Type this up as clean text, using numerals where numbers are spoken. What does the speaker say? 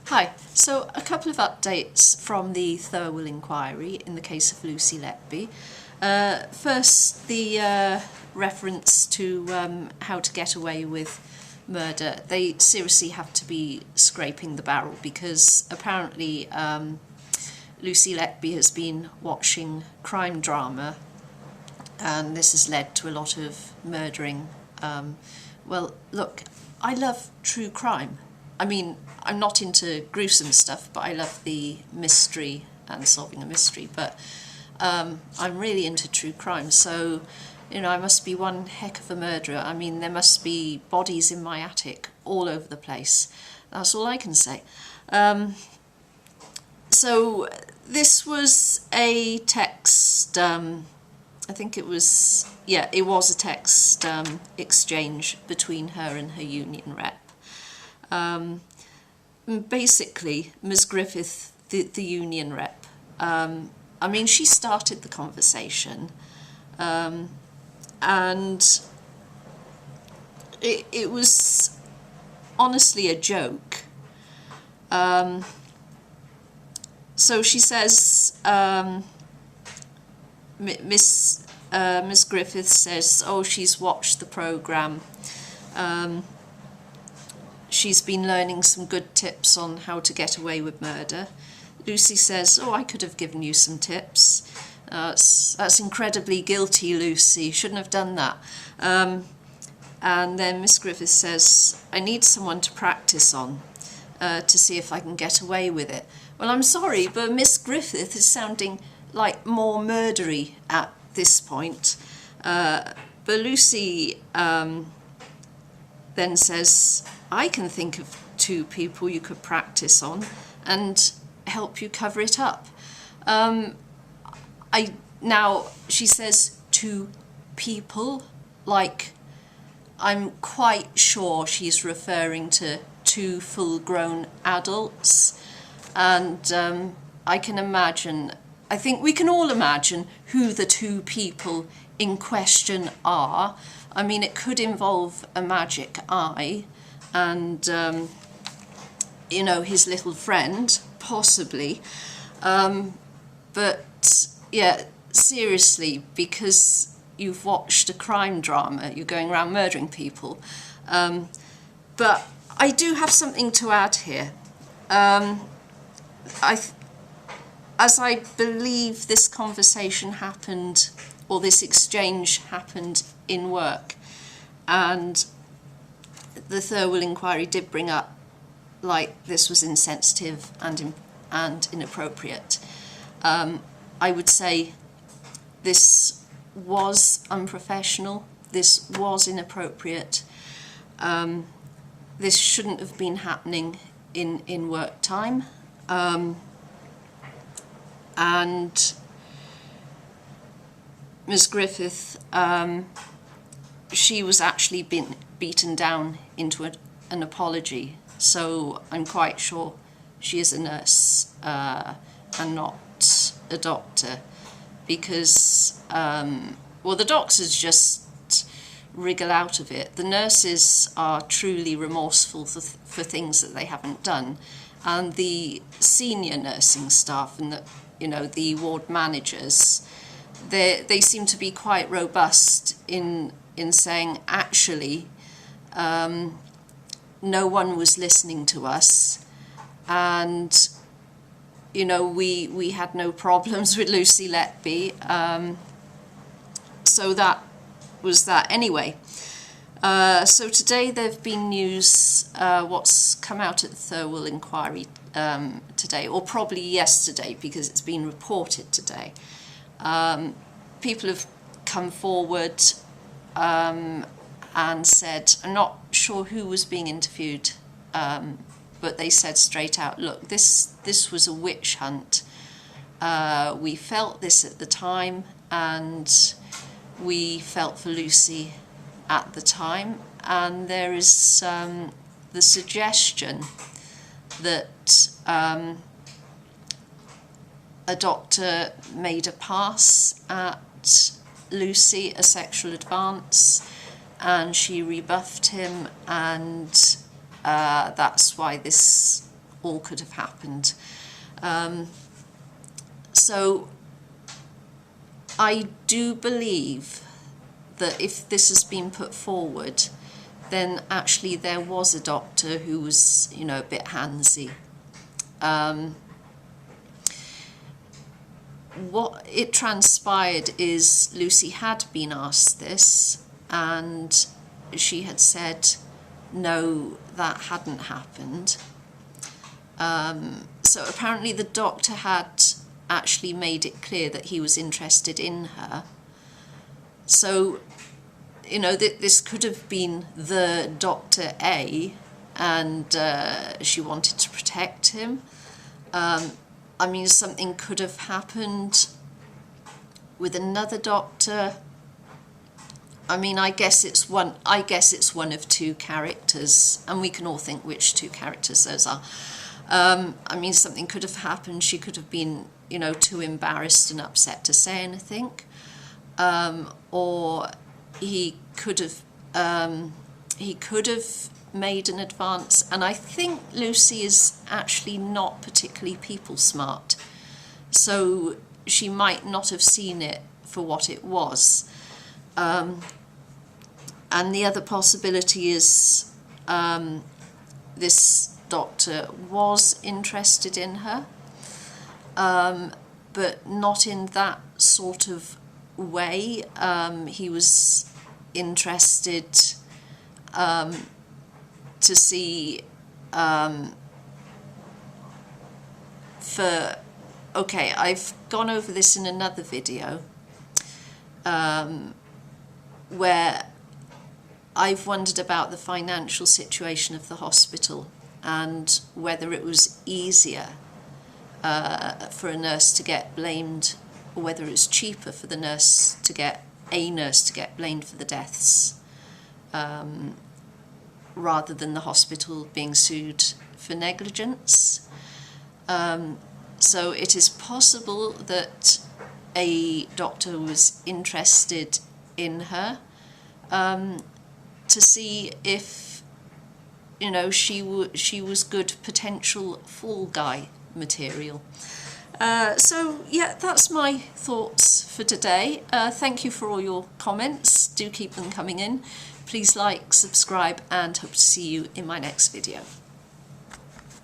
Hi, so a couple of updates from the Thirlwell inquiry in the case of Lucy Letby. First, the reference to how to get away with murder. They seriously have to be scraping the barrel because apparently Lucy Letby has been watching crime drama and this has led to a lot of murdering. Well, look, I love true crime. I mean, I'm not into gruesome stuff, but I love the mystery and solving a mystery. But I'm really into true crime, so, you know, I must be one heck of a murderer. I mean, there must be bodies in my attic all over the place. That's all I can say. So this was a text, I think it was a text exchange between her and her union rep. Basically, Ms. Griffith, the union rep, I mean, she started the conversation, and it was honestly a joke. So she says, Miss Griffith says, oh, she's watched the programme. She's been learning some good tips on how to get away with murder. Lucy says, oh, I could have given you some tips. That's incredibly guilty, Lucy. Shouldn't have done that. And then Miss Griffith says, I need someone to practice on to see if I can get away with it. Well, I'm sorry, but Miss Griffith is sounding like more murdery at this point. But Lucy then says, I can think of two people you could practice on and help you cover it up. Now, she says two people, like, I'm quite sure she's referring to two full-grown adults, and I can imagine, I think we can all imagine who the two people in question are. I mean, it could involve a magic eye and, you know, his little friend, possibly. But, yeah, seriously, because you've watched a crime drama, you're going around murdering people. But I do have something to add here. As I believe this conversation happened, or this exchange happened in work, and the Thirlwell inquiry did bring up, like, this was insensitive and inappropriate. I would say this was unprofessional, this was inappropriate, this shouldn't have been happening in work time, and Ms. Griffith, she was actually been beaten down into an apology, so I'm quite sure she is a nurse and not a doctor, because well, the doctors just wriggle out of it. The nurses are truly remorseful for things that they haven't done, and the senior nursing staff and the ward managers, they seem to be quite robust in saying, actually, no one was listening to us, and, you know, we had no problems with Lucy Letby, so that was that. Anyway, so today there have been news, what's come out at the Thirlwell inquiry today, or probably yesterday because it's been reported today. People have come forward and said, I'm not sure who was being interviewed, but they said straight out, look, this was a witch hunt. We felt this at the time, and we felt for Lucy at the time, and there is the suggestion that a doctor made a pass at Lucy, a sexual advance, and she rebuffed him, and that's why this all could have happened. So I do believe that if this has been put forward, then actually there was a doctor who was, you know, a bit handsy. What it transpired is Lucy had been asked this, and she had said no, that hadn't happened. So apparently the doctor had actually made it clear that he was interested in her. So, you know, this could have been the Dr. A, and she wanted to protect him. I mean, something could have happened with another doctor. I mean, I guess it's one of two characters, and we can all think which two characters those are. I mean, something could have happened. She could have been, you know, too embarrassed and upset to say anything, or he could have made an advance. And I think Lucy is actually not particularly people smart, so she might not have seen it for what it was. And the other possibility is this doctor was interested in her, but not in that sort of way. He was interested to see okay, I've gone over this in another video where I've wondered about the financial situation of the hospital and whether it was easier for a nurse to get blamed, or whether it's cheaper for the nurse to get blamed for the deaths, rather than the hospital being sued for negligence. So it is possible that a doctor was interested in her to see if, you know, she was good potential fall guy material. So yeah, that's my thoughts for today. Thank you for all your comments. Do keep them coming in. Please like, subscribe, and hope to see you in my next video.